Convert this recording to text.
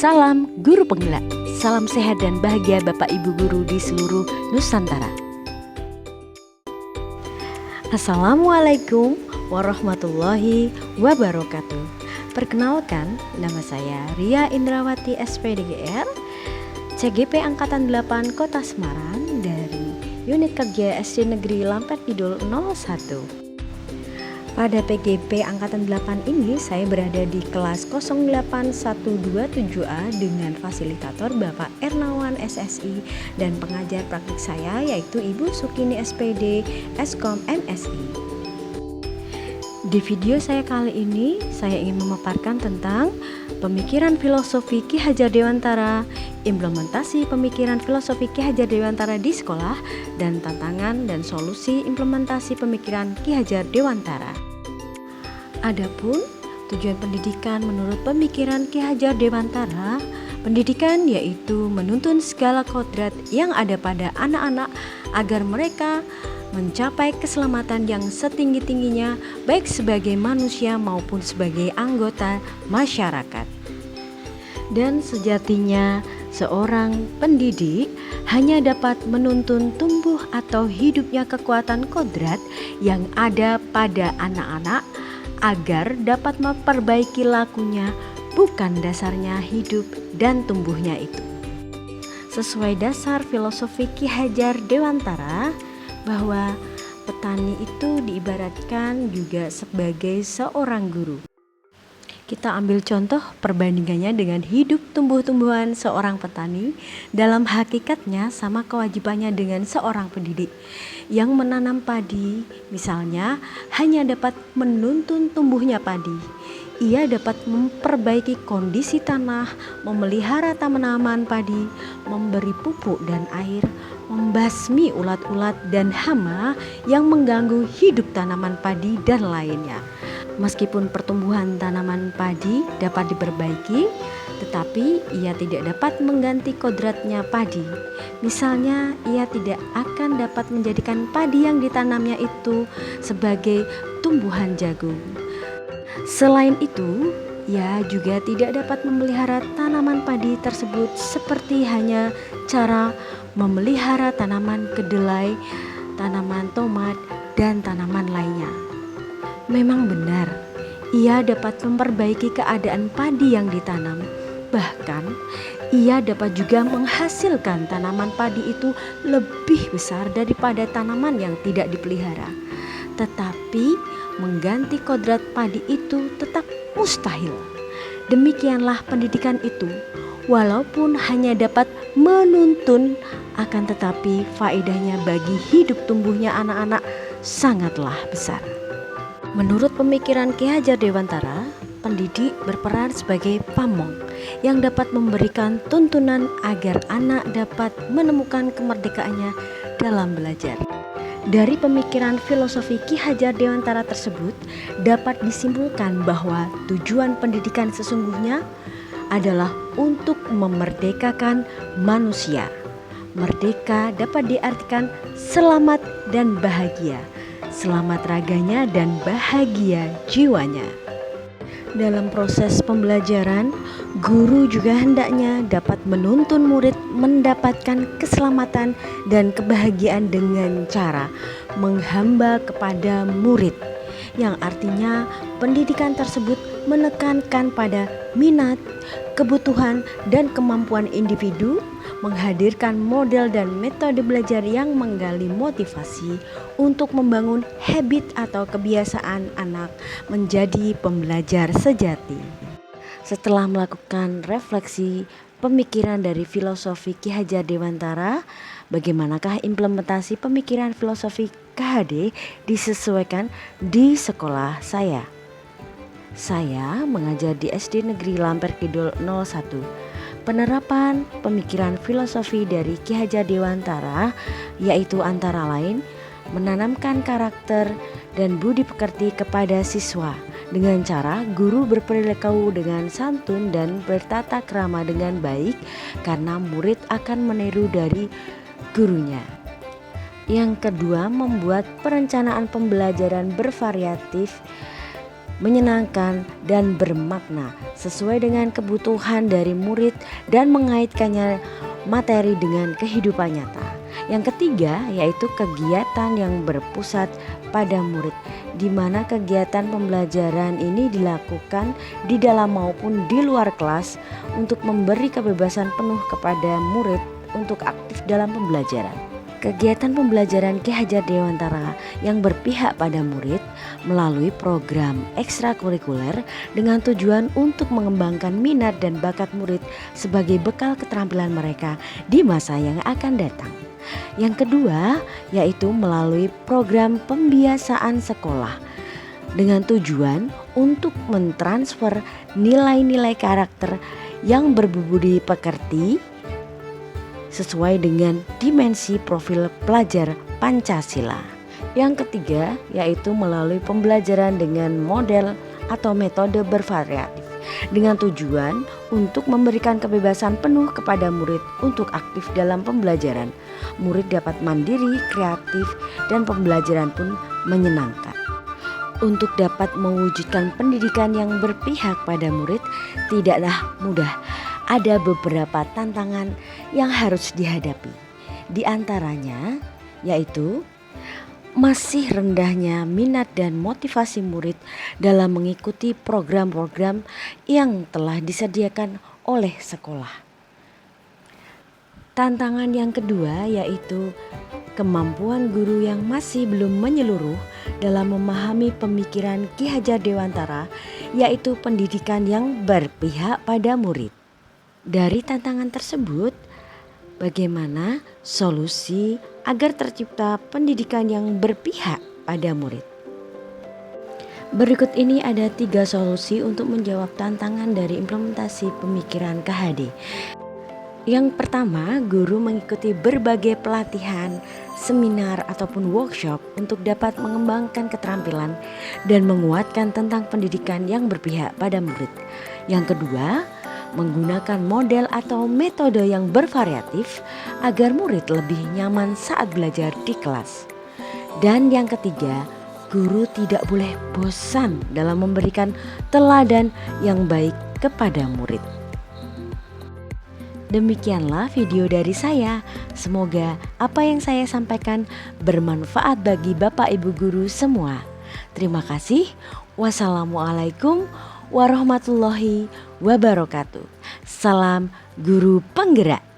Salam Guru Penggerak, salam sehat dan bahagia Bapak Ibu Guru di seluruh Nusantara. Assalamualaikum warahmatullahi wabarakatuh. Perkenalkan, nama saya Ria Indrawati SPDGR, CGP Angkatan 8 Kota Semarang dari Unit Kerja SD Negeri Lampert Kidul 01. Pada PGP Angkatan 8 ini saya berada di kelas 08127A dengan fasilitator Bapak Ernawan SSI dan pengajar praktik saya yaitu Ibu Sukini SPD Eskom MSI. Di video saya kali ini saya ingin memaparkan tentang pemikiran filosofi Ki Hajar Dewantara, implementasi pemikiran filosofi Ki Hajar Dewantara di sekolah, dan tantangan dan solusi implementasi pemikiran Ki Hajar Dewantara. Adapun tujuan pendidikan menurut pemikiran Ki Hajar Dewantara, pendidikan yaitu menuntun segala kodrat yang ada pada anak-anak agar mereka mencapai keselamatan yang setinggi-tingginya baik sebagai manusia maupun sebagai anggota masyarakat. Dan sejatinya seorang pendidik hanya dapat menuntun tumbuh atau hidupnya kekuatan kodrat yang ada pada anak-anak agar dapat memperbaiki lakunya, bukan dasarnya hidup dan tumbuhnya itu. Sesuai dasar filosofi Ki Hajar Dewantara, bahwa petani itu diibaratkan juga sebagai seorang guru. Kita ambil contoh perbandingannya dengan hidup tumbuh-tumbuhan seorang petani. Dalam hakikatnya sama kewajibannya dengan seorang pendidik yang menanam padi, misalnya hanya dapat menuntun tumbuhnya padi. Ia dapat memperbaiki kondisi tanah, memelihara tanaman padi, memberi pupuk dan air, membasmi ulat-ulat dan hama yang mengganggu hidup tanaman padi dan lainnya. Meskipun pertumbuhan tanaman padi dapat diperbaiki, tetapi ia tidak dapat mengganti kodratnya padi. Misalnya, ia tidak akan dapat menjadikan padi yang ditanamnya itu sebagai tumbuhan jagung. Selain itu, ia juga tidak dapat memelihara tanaman padi tersebut seperti hanya cara memelihara tanaman kedelai, tanaman tomat, dan tanaman lainnya. Memang benar, ia dapat memperbaiki keadaan padi yang ditanam. Bahkan, ia dapat juga menghasilkan tanaman padi itu lebih besar daripada tanaman yang tidak dipelihara. Tetapi, mengganti kodrat padi itu tetap mustahil. Demikianlah pendidikan itu, walaupun hanya dapat menuntun, akan tetapi faedahnya bagi hidup tumbuhnya anak-anak sangatlah besar. Menurut pemikiran Ki Hajar Dewantara, pendidik berperan sebagai pamong yang dapat memberikan tuntunan agar anak dapat menemukan kemerdekaannya dalam belajar. Dari pemikiran filosofi Ki Hajar Dewantara tersebut dapat disimpulkan bahwa tujuan pendidikan sesungguhnya adalah untuk memerdekakan manusia. Merdeka dapat diartikan selamat dan bahagia. Selamat raganya dan bahagia jiwanya. Dalam proses pembelajaran, guru juga hendaknya dapat menuntun murid mendapatkan keselamatan dan kebahagiaan dengan cara menghamba kepada murid, yang artinya pendidikan tersebut menekankan pada minat, kebutuhan, dan kemampuan individu, menghadirkan model dan metode belajar yang menggali motivasi untuk membangun habit atau kebiasaan anak menjadi pembelajar sejati. Setelah melakukan refleksi pemikiran dari filosofi Ki Hajar Dewantara, bagaimanakah implementasi pemikiran filosofi KHD disesuaikan di sekolah saya? Saya mengajar di SD Negeri Lampert Kidul 01. Penerapan pemikiran filosofi dari Ki Hajar Dewantara yaitu antara lain menanamkan karakter dan budi pekerti kepada siswa dengan cara guru berperilaku dengan santun dan bertata krama dengan baik karena murid akan meniru dari gurunya. Yang kedua, membuat perencanaan pembelajaran bervariatif menyenangkan, dan bermakna sesuai dengan kebutuhan dari murid dan mengaitkannya materi dengan kehidupan nyata. Yang ketiga yaitu kegiatan yang berpusat pada murid, di mana kegiatan pembelajaran ini dilakukan di dalam maupun di luar kelas untuk memberi kebebasan penuh kepada murid untuk aktif dalam pembelajaran. Kegiatan pembelajaran Ki Hajar Dewantara yang berpihak pada murid melalui program ekstrakurikuler dengan tujuan untuk mengembangkan minat dan bakat murid sebagai bekal keterampilan mereka di masa yang akan datang. Yang kedua yaitu melalui program pembiasaan sekolah dengan tujuan untuk mentransfer nilai-nilai karakter yang berbudi pekerti sesuai dengan dimensi profil pelajar Pancasila. Yang ketiga yaitu melalui pembelajaran dengan model atau metode bervariatif dengan tujuan untuk memberikan kebebasan penuh kepada murid untuk aktif dalam pembelajaran. Murid dapat mandiri, kreatif, dan pembelajaran pun menyenangkan. Untuk dapat mewujudkan pendidikan yang berpihak pada murid tidaklah mudah. Ada beberapa tantangan yang harus dihadapi. Di antaranya yaitu masih rendahnya minat dan motivasi murid dalam mengikuti program-program yang telah disediakan oleh sekolah. Tantangan yang kedua yaitu kemampuan guru yang masih belum menyeluruh dalam memahami pemikiran Ki Hajar Dewantara, yaitu pendidikan yang berpihak pada murid. Dari tantangan tersebut, bagaimana solusi agar tercipta pendidikan yang berpihak pada murid? Berikut ini ada 3 solusi untuk menjawab tantangan dari implementasi pemikiran KHD. Yang pertama, guru mengikuti berbagai pelatihan, seminar ataupun workshop untuk dapat mengembangkan keterampilan dan menguatkan tentang pendidikan yang berpihak pada murid. Yang kedua, menggunakan model atau metode yang bervariatif agar murid lebih nyaman saat belajar di kelas. Dan yang ketiga, guru tidak boleh bosan dalam memberikan teladan yang baik kepada murid. Demikianlah video dari saya. Semoga apa yang saya sampaikan bermanfaat bagi Bapak Ibu guru semua. Terima kasih. Wassalamualaikum warahmatullahi wabarakatuh. Salam guru penggerak.